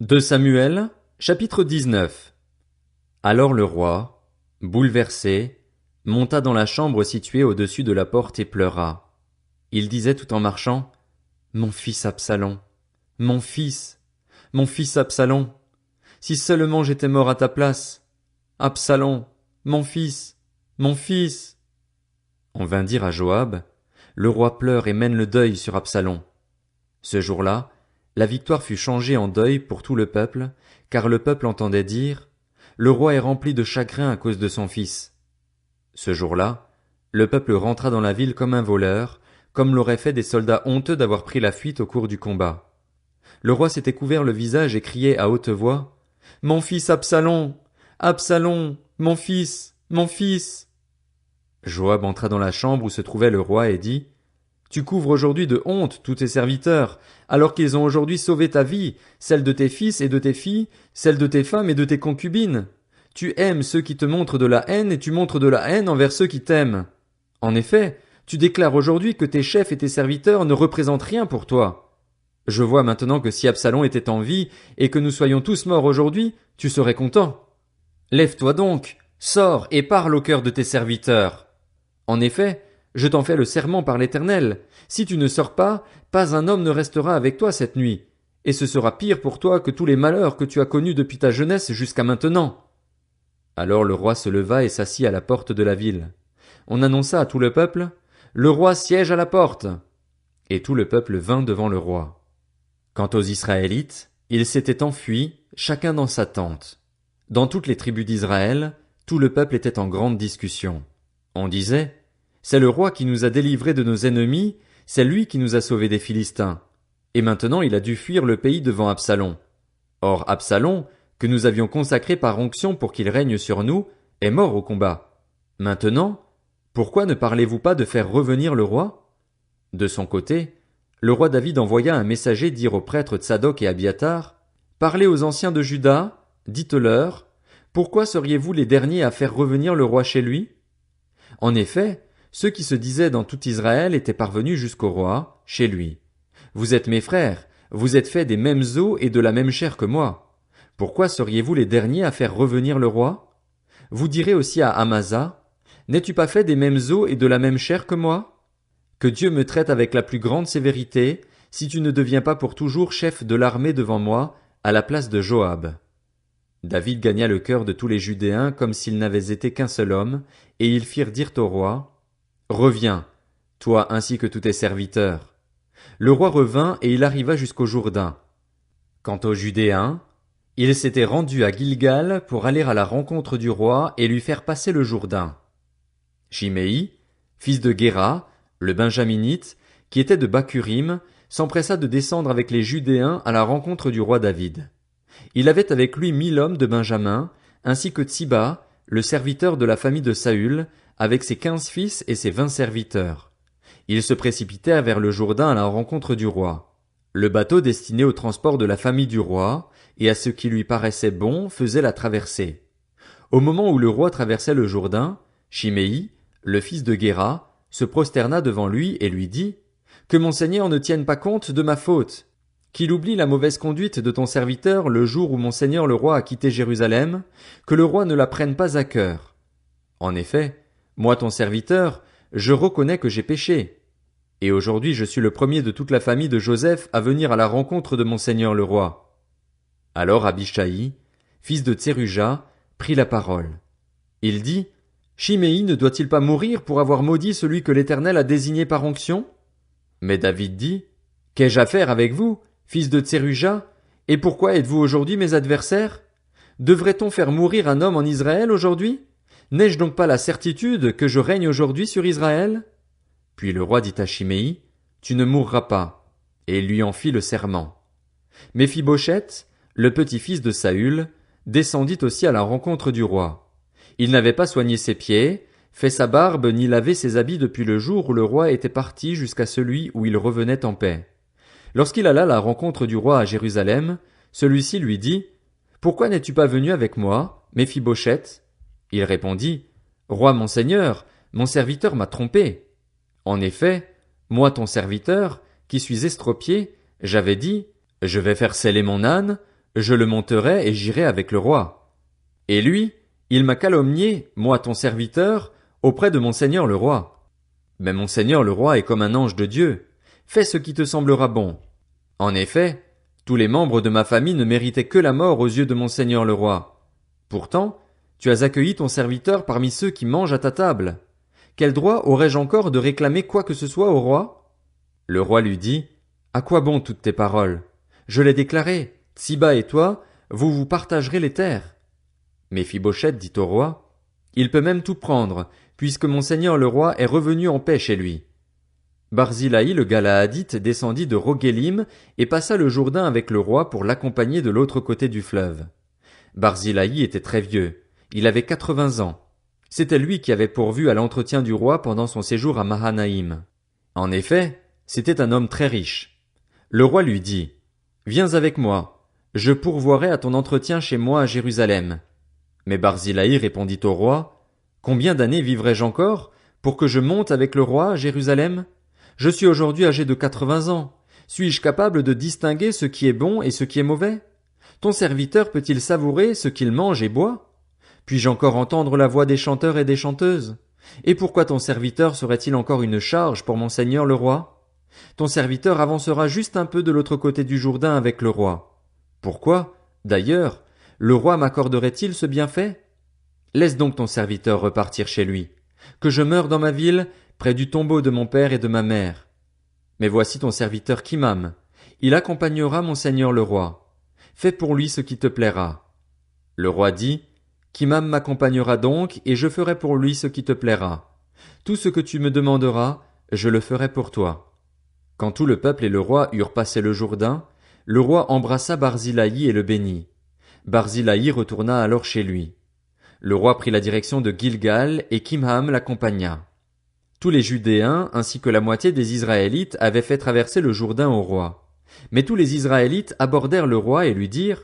2 Samuel, chapitre 19. Alors le roi, bouleversé, monta dans la chambre située au-dessus de la porte et pleura. Il disait tout en marchant, Mon fils Absalom, mon fils, mon fils Absalom, si seulement j'étais mort à ta place. Absalom, mon fils, mon fils. On vint dire à Joab, le roi pleure et mène le deuil sur Absalom. Ce jour-là, la victoire fut changée en deuil pour tout le peuple, car le peuple entendait dire, le roi est rempli de chagrin à cause de son fils. Ce jour-là, le peuple rentra dans la ville comme un voleur, comme l'auraient fait des soldats honteux d'avoir pris la fuite au cours du combat. Le roi s'était couvert le visage et criait à haute voix, Mon fils Absalom! Absalom! Mon fils! Mon fils! Joab entra dans la chambre où se trouvait le roi et dit, Tu couvres aujourd'hui de honte tous tes serviteurs, alors qu'ils ont aujourd'hui sauvé ta vie, celle de tes fils et de tes filles, celle de tes femmes et de tes concubines. Tu aimes ceux qui te montrent de la haine et tu montres de la haine envers ceux qui t'aiment. En effet, tu déclares aujourd'hui que tes chefs et tes serviteurs ne représentent rien pour toi. Je vois maintenant que si Absalom était en vie et que nous soyons tous morts aujourd'hui, tu serais content. Lève-toi donc, sors et parle au cœur de tes serviteurs. En effet, je t'en fais le serment par l'Éternel. Si tu ne sors pas, pas un homme ne restera avec toi cette nuit. Et ce sera pire pour toi que tous les malheurs que tu as connus depuis ta jeunesse jusqu'à maintenant. Alors le roi se leva et s'assit à la porte de la ville. On annonça à tout le peuple, Le roi siège à la porte. Et tout le peuple vint devant le roi. Quant aux Israélites, ils s'étaient enfuis, chacun dans sa tente. Dans toutes les tribus d'Israël, tout le peuple était en grande discussion. On disait, C'est le roi qui nous a délivrés de nos ennemis, c'est lui qui nous a sauvés des Philistins. Et maintenant il a dû fuir le pays devant Absalom. Or Absalom, que nous avions consacré par onction pour qu'il règne sur nous, est mort au combat. Maintenant, pourquoi ne parlez-vous pas de faire revenir le roi? De son côté, le roi David envoya un messager dire aux prêtres Tsadok et Abiatar, Parlez aux anciens de Juda, dites-leur, Pourquoi seriez-vous les derniers à faire revenir le roi chez lui? En effet, ceux qui se disaient dans tout Israël étaient parvenus jusqu'au roi, chez lui. Vous êtes mes frères, vous êtes faits des mêmes os et de la même chair que moi. Pourquoi seriez-vous les derniers à faire revenir le roi? Vous direz aussi à Amasa, N'es-tu pas fait des mêmes os et de la même chair que moi? Que Dieu me traite avec la plus grande sévérité, si tu ne deviens pas pour toujours chef de l'armée devant moi, à la place de Joab. David gagna le cœur de tous les Judéens comme s'ils n'avaient été qu'un seul homme, et ils firent dire au roi, Reviens, toi ainsi que tous tes serviteurs. Le roi revint et il arriva jusqu'au Jourdain. Quant aux Judéens, ils s'étaient rendus à Gilgal pour aller à la rencontre du roi et lui faire passer le Jourdain. Shimei, fils de Guéra, le Benjaminite, qui était de Bakurim, s'empressa de descendre avec les Judéens à la rencontre du roi David. Il avait avec lui 1000 hommes de Benjamin, ainsi que Tsiba, le serviteur de la famille de Saül, avec ses 15 fils et ses 20 serviteurs. Ils se précipitèrent vers le Jourdain à la rencontre du roi. Le bateau destiné au transport de la famille du roi, et à ce qui lui paraissait bon, faisait la traversée. Au moment où le roi traversait le Jourdain, Shimei, le fils de Guéra, se prosterna devant lui et lui dit, Que mon Seigneur ne tienne pas compte de ma faute, qu'il oublie la mauvaise conduite de ton serviteur le jour où mon Seigneur le roi a quitté Jérusalem, que le roi ne la prenne pas à cœur. En effet, moi ton serviteur, je reconnais que j'ai péché. Et aujourd'hui je suis le premier de toute la famille de Joseph à venir à la rencontre de mon Seigneur le roi. Alors Abishai, fils de Tseruja, prit la parole. Il dit, Shimei ne doit-il pas mourir pour avoir maudit celui que l'Éternel a désigné par onction? Mais David dit, Qu'ai-je à faire avec vous, fils de Tseruja, et pourquoi êtes-vous aujourd'hui mes adversaires? Devrait-on faire mourir un homme en Israël aujourd'hui? N'ai-je donc pas la certitude que je règne aujourd'hui sur Israël? Puis le roi dit à Shimei, Tu ne mourras pas, et il lui en fit le serment. Méphibosheth, le petit-fils de Saül, descendit aussi à la rencontre du roi. Il n'avait pas soigné ses pieds, fait sa barbe ni lavé ses habits depuis le jour où le roi était parti jusqu'à celui où il revenait en paix. Lorsqu'il alla à la rencontre du roi à Jérusalem, celui-ci lui dit, Pourquoi n'es-tu pas venu avec moi, Méphibosheth? Il répondit, Roi mon seigneur, mon serviteur m'a trompé. En effet, moi ton serviteur, qui suis estropié, j'avais dit, Je vais faire seller mon âne, Je le monterai et j'irai avec le roi. Et lui, il m'a calomnié, moi ton serviteur, auprès de mon seigneur le roi. Mais mon seigneur le roi est comme un ange de Dieu. Fais ce qui te semblera bon. En effet, tous les membres de ma famille ne méritaient que la mort aux yeux de mon seigneur le roi. Pourtant, tu as accueilli ton serviteur parmi ceux qui mangent à ta table. Quel droit aurais-je encore de réclamer quoi que ce soit au roi? Le roi lui dit, à quoi bon toutes tes paroles? Je l'ai déclaré, Tsiba et toi, vous vous partagerez les terres. Méphibosheth dit au roi, il peut même tout prendre, puisque mon seigneur le roi est revenu en paix chez lui. Barzillai le Galaadite descendit de Roguélim et passa le Jourdain avec le roi pour l'accompagner de l'autre côté du fleuve. Barzillai était très vieux, il avait 80 ans. C'était lui qui avait pourvu à l'entretien du roi pendant son séjour à Mahanaïm. En effet, c'était un homme très riche. Le roi lui dit, viens avec moi, je pourvoirai à ton entretien chez moi à Jérusalem. Mais Barzillai répondit au roi, combien d'années vivrai-je encore pour que je monte avec le roi à Jérusalem? Je suis aujourd'hui âgé de 80 ans. Suis-je capable de distinguer ce qui est bon et ce qui est mauvais? Ton serviteur peut-il savourer ce qu'il mange et boit? Puis-je encore entendre la voix des chanteurs et des chanteuses? Et pourquoi ton serviteur serait-il encore une charge pour mon seigneur le roi? Ton serviteur avancera juste un peu de l'autre côté du Jourdain avec le roi. Pourquoi, d'ailleurs, le roi m'accorderait-il ce bienfait? Laisse donc ton serviteur repartir chez lui. Que je meure dans ma ville, près du tombeau de mon père et de ma mère. Mais voici ton serviteur Kimham. Il accompagnera mon seigneur le roi. Fais pour lui ce qui te plaira. Le roi dit, Kimham m'accompagnera donc, et je ferai pour lui ce qui te plaira. Tout ce que tu me demanderas, je le ferai pour toi. Quand tout le peuple et le roi eurent passé le Jourdain, le roi embrassa Barzillai et le bénit. Barzillai retourna alors chez lui. Le roi prit la direction de Gilgal, et Kimham l'accompagna. Tous les Judéens ainsi que la moitié des Israélites avaient fait traverser le Jourdain au roi. Mais tous les Israélites abordèrent le roi et lui dirent,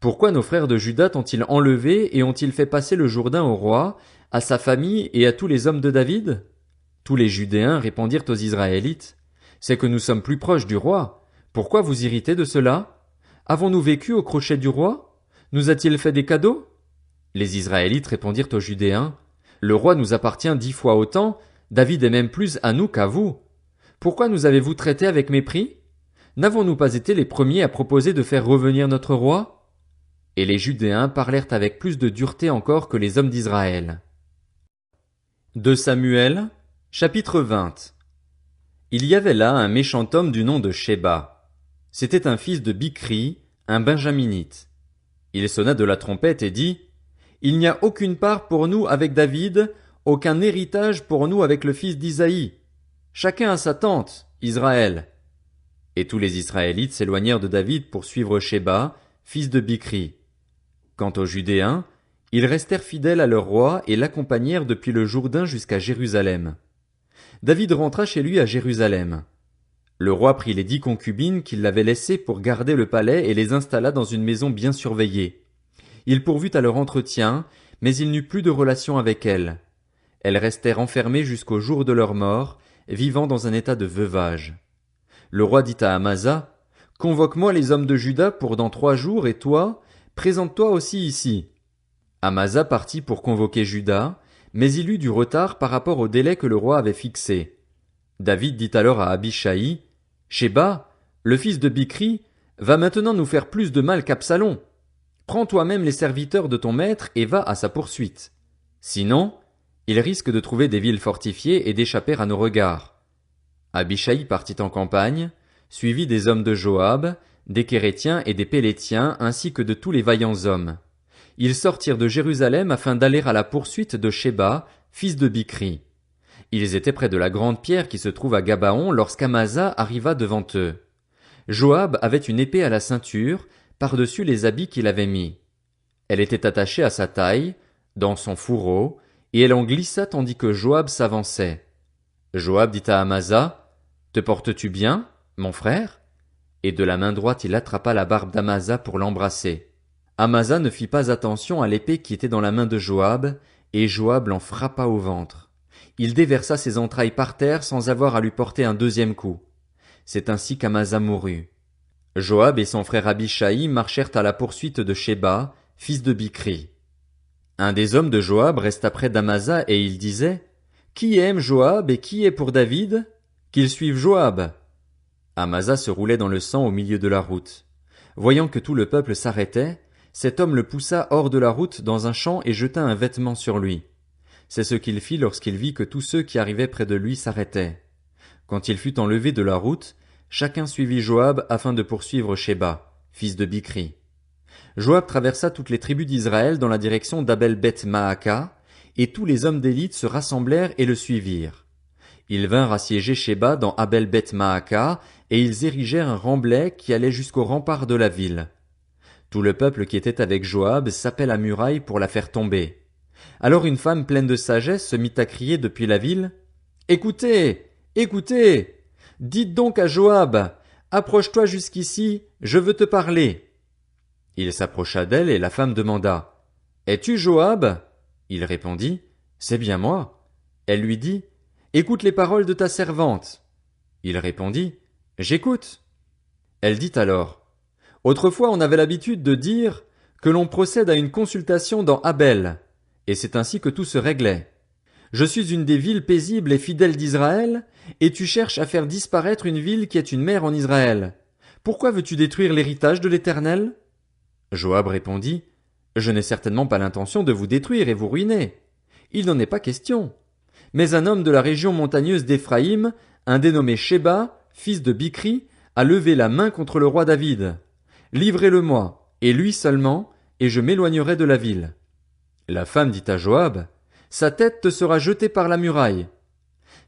pourquoi nos frères de Juda t'ont-ils enlevé et ont-ils fait passer le Jourdain au roi, à sa famille et à tous les hommes de David? Tous les Judéens répondirent aux Israélites, c'est que nous sommes plus proches du roi. Pourquoi vous irritez de cela? Avons-nous vécu au crochet du roi? Nous a-t-il fait des cadeaux? Les Israélites répondirent aux Judéens, le roi nous appartient 10 fois autant, David est même plus à nous qu'à vous. Pourquoi nous avez-vous traités avec mépris? N'avons-nous pas été les premiers à proposer de faire revenir notre roi? Et les Judéens parlèrent avec plus de dureté encore que les hommes d'Israël. 2 Samuel, chapitre 20. Il y avait là un méchant homme du nom de Sheba. C'était un fils de Bichri, un benjaminite. Il sonna de la trompette et dit, il n'y a aucune part pour nous avec David, aucun héritage pour nous avec le fils d'Isaïe. Chacun a sa tente, Israël. Et tous les Israélites s'éloignèrent de David pour suivre Sheba, fils de Bichri. Quant aux Judéens, ils restèrent fidèles à leur roi et l'accompagnèrent depuis le Jourdain jusqu'à Jérusalem. David rentra chez lui à Jérusalem. Le roi prit les 10 concubines qu'il avait laissées pour garder le palais et les installa dans une maison bien surveillée. Il pourvut à leur entretien, mais il n'eut plus de relation avec elles. Elles restèrent enfermées jusqu'au jour de leur mort, vivant dans un état de veuvage. Le roi dit à Amasa, « Convoque-moi les hommes de Juda pour dans 3 jours, et toi, présente-toi aussi ici. » Amasa partit pour convoquer Juda, mais il eut du retard par rapport au délai que le roi avait fixé. David dit alors à Abishai, « Sheba, le fils de Bichri, va maintenant nous faire plus de mal qu'Absalom. Prends toi-même les serviteurs de ton maître et va à sa poursuite. Sinon, il risque de trouver des villes fortifiées et d'échapper à nos regards. » Abishai partit en campagne, suivi des hommes de Joab, des Kérétiens et des Pélétiens ainsi que de tous les vaillants hommes. Ils sortirent de Jérusalem afin d'aller à la poursuite de Sheba, fils de Bichri. Ils étaient près de la grande pierre qui se trouve à Gabaon lorsqu'Amasa arriva devant eux. Joab avait une épée à la ceinture, par-dessus les habits qu'il avait mis. Elle était attachée à sa taille, dans son fourreau, et elle en glissa tandis que Joab s'avançait. Joab dit à Amasa, « Te portes-tu bien, mon frère ?» Et de la main droite il attrapa la barbe d'Amasa pour l'embrasser. Amasa ne fit pas attention à l'épée qui était dans la main de Joab, et Joab l'en frappa au ventre. Il déversa ses entrailles par terre sans avoir à lui porter un 2e coup. C'est ainsi qu'Amasa mourut. Joab et son frère Abishai marchèrent à la poursuite de Sheba, fils de Bichri. Un des hommes de Joab resta près d'Amasa et il disait, Qui aime Joab et qui est pour David? Qu'il suive Joab. Amasa se roulait dans le sang au milieu de la route. Voyant que tout le peuple s'arrêtait, cet homme le poussa hors de la route dans un champ et jeta un vêtement sur lui. C'est ce qu'il fit lorsqu'il vit que tous ceux qui arrivaient près de lui s'arrêtaient. Quand il fut enlevé de la route, chacun suivit Joab afin de poursuivre Sheba, fils de Bichri. Joab traversa toutes les tribus d'Israël dans la direction d'Abel-Beth-Maaka, et tous les hommes d'élite se rassemblèrent et le suivirent. Ils vinrent assiéger Sheba dans Abel-Beth-Maaka, et ils érigèrent un remblai qui allait jusqu'au rempart de la ville. Tout le peuple qui était avec Joab sapait la muraille pour la faire tomber. Alors une femme pleine de sagesse se mit à crier depuis la ville, « Écoutez! Écoutez! Dites donc à Joab, approche-toi jusqu'ici, je veux te parler. » Il s'approcha d'elle et la femme demanda, « Es-tu Joab? » Il répondit, « C'est bien moi. » Elle lui dit, « Écoute les paroles de ta servante. » Il répondit, « J'écoute. » Elle dit alors, « Autrefois on avait l'habitude de dire que l'on procède à une consultation dans Abel, et c'est ainsi que tout se réglait. Je suis une des villes paisibles et fidèles d'Israël, et tu cherches à faire disparaître une ville qui est une mère en Israël. Pourquoi veux-tu détruire l'héritage de l'Éternel? » Joab répondit, « Je n'ai certainement pas l'intention de vous détruire et vous ruiner. Il n'en est pas question. Mais un homme de la région montagneuse d'Éphraïm, un dénommé Sheba, fils de Bichri, a levé la main contre le roi David. Livrez-le-moi, et lui seulement, et je m'éloignerai de la ville. » La femme dit à Joab, « Sa tête te sera jetée par la muraille. »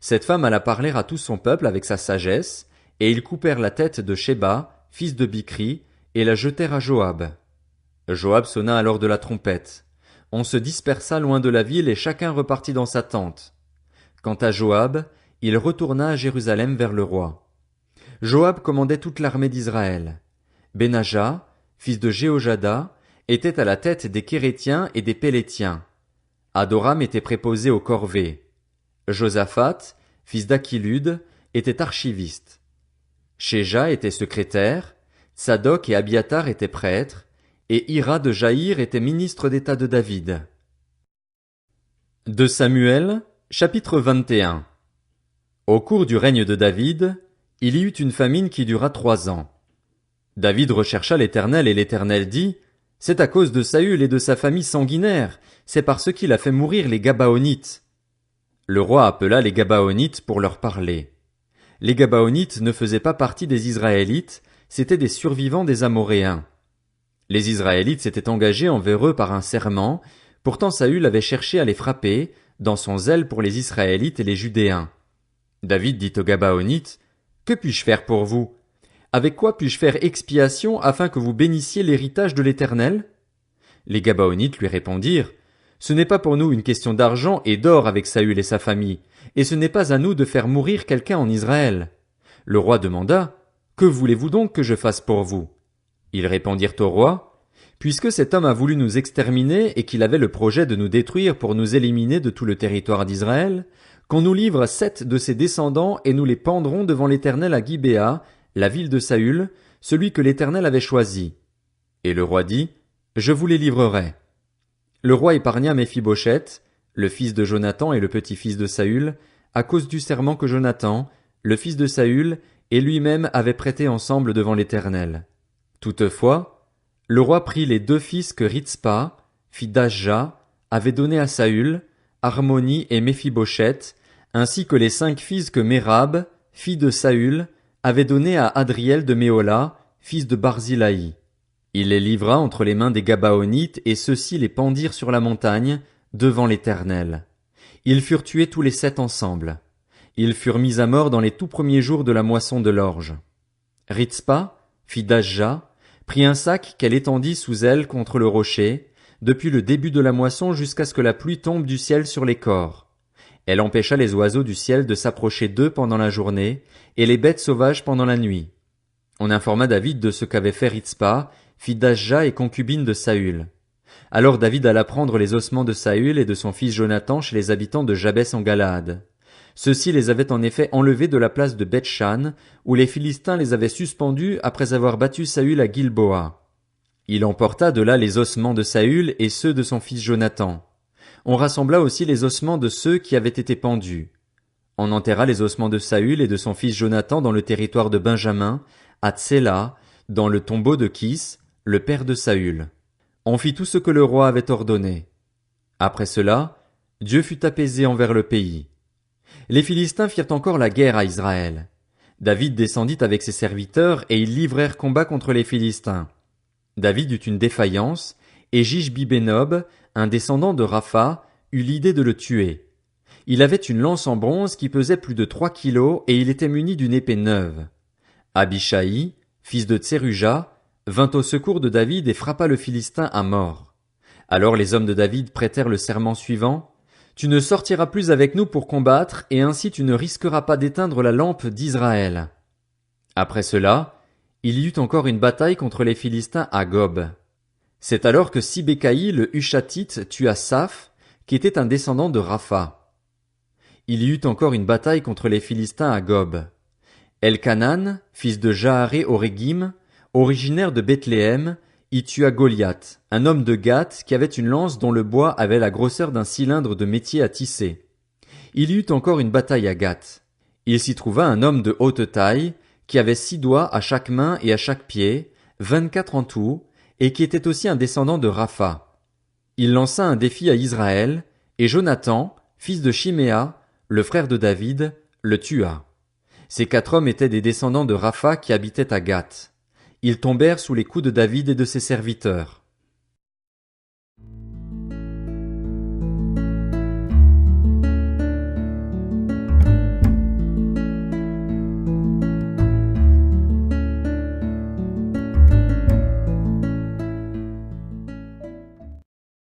Cette femme alla parler à tout son peuple avec sa sagesse, et ils coupèrent la tête de Sheba, fils de Bichri, et la jetèrent à Joab. Joab sonna alors de la trompette. On se dispersa loin de la ville et chacun repartit dans sa tente. Quant à Joab, il retourna à Jérusalem vers le roi. Joab commandait toute l'armée d'Israël. Benaja, fils de Jéhojada, était à la tête des Kérétiens et des Pélétiens. Adoram était préposé aux corvées. Josaphat, fils d'Achilude, était archiviste. Shéja était secrétaire, Tsadok et Abiatar étaient prêtres, et Ira de Jaïr était ministre d'État de David. De Samuel, chapitre 21. Au cours du règne de David, il y eut une famine qui dura 3 ans. David rechercha l'Éternel et l'Éternel dit, « C'est à cause de Saül et de sa famille sanguinaire, c'est parce qu'il a fait mourir les Gabaonites. » Le roi appela les Gabaonites pour leur parler. Les Gabaonites ne faisaient pas partie des Israélites, c'étaient des survivants des Amoréens. Les Israélites s'étaient engagés envers eux par un serment, pourtant Saül avait cherché à les frapper, dans son zèle pour les Israélites et les Judéens. David dit aux Gabaonites, « Que puis-je faire pour vous? Avec quoi puis-je faire expiation afin que vous bénissiez l'héritage de l'Éternel? » Les Gabaonites lui répondirent, « Ce n'est pas pour nous une question d'argent et d'or avec Saül et sa famille, et ce n'est pas à nous de faire mourir quelqu'un en Israël. » Le roi demanda, « Que voulez-vous donc que je fasse pour vous? » Ils répondirent au roi, « Puisque cet homme a voulu nous exterminer et qu'il avait le projet de nous détruire pour nous éliminer de tout le territoire d'Israël, qu'on nous livre 7 de ses descendants et nous les pendrons devant l'Éternel à Gibéa, la ville de Saül, celui que l'Éternel avait choisi. » Et le roi dit, « Je vous les livrerai. » Le roi épargna Méphibosheth, le fils de Jonathan et le petit-fils de Saül, à cause du serment que Jonathan, le fils de Saül, et lui-même avaient prêté ensemble devant l'Éternel. Toutefois, le roi prit les 2 fils que Ritzpa, fille d'Ashja, avait donnés à Saül, Harmoni et Méphibosheth, ainsi que les 5 fils que Mérab, fille de Saül, avait donnés à Adriel de Méhola, fils de Barzilaï. Il les livra entre les mains des Gabaonites, et ceux-ci les pendirent sur la montagne, devant l'Éternel. Ils furent tués tous les 7 ensemble. Ils furent mis à mort dans les tout premiers jours de la moisson de l'orge. Ritzpa, fille d'Ashja, prit un sac qu'elle étendit sous elle contre le rocher, depuis le début de la moisson jusqu'à ce que la pluie tombe du ciel sur les corps. Elle empêcha les oiseaux du ciel de s'approcher d'eux pendant la journée, et les bêtes sauvages pendant la nuit. On informa David de ce qu'avait fait Ritzpa, fille d'Ashja et concubine de Saül. Alors David alla prendre les ossements de Saül et de son fils Jonathan chez les habitants de Jabès en Galaad. Ceux-ci les avaient en effet enlevés de la place de Beth-Shan, où les Philistins les avaient suspendus après avoir battu Saül à Gilboa. Il emporta de là les ossements de Saül et ceux de son fils Jonathan. On rassembla aussi les ossements de ceux qui avaient été pendus. On enterra les ossements de Saül et de son fils Jonathan dans le territoire de Benjamin, à Tséla, dans le tombeau de Kis, le père de Saül. On fit tout ce que le roi avait ordonné. Après cela, Dieu fut apaisé envers le pays. Les Philistins firent encore la guerre à Israël. David descendit avec ses serviteurs et ils livrèrent combat contre les Philistins. David eut une défaillance, et Jishbi-Bénob, un descendant de Rapha, eut l'idée de le tuer. Il avait une lance en bronze qui pesait plus de 3 kilos et il était muni d'une épée neuve. Abishai, fils de Tseruja, vint au secours de David et frappa le Philistin à mort. Alors les hommes de David prêtèrent le serment suivant: Tu ne sortiras plus avec nous pour combattre, et ainsi tu ne risqueras pas d'éteindre la lampe d'Israël. Après cela, il y eut encore une bataille contre les Philistins à Gob. C'est alors que Sibécaï le Hushatite tua Saph, qui était un descendant de Rapha. Il y eut encore une bataille contre les Philistins à Gob. Elkanan, fils de Jaharé Orégim, originaire de Bethléem, y tua Goliath, un homme de Gath qui avait une lance dont le bois avait la grosseur d'un cylindre de métier à tisser. Il y eut encore une bataille à Gath. Il s'y trouva un homme de haute taille, qui avait 6 doigts à chaque main et à chaque pied, 24 en tout, et qui était aussi un descendant de Rapha. Il lança un défi à Israël, et Jonathan, fils de Shiméa, le frère de David, le tua. Ces 4 hommes étaient des descendants de Rapha qui habitaient à Gath. Ils tombèrent sous les coups de David et de ses serviteurs.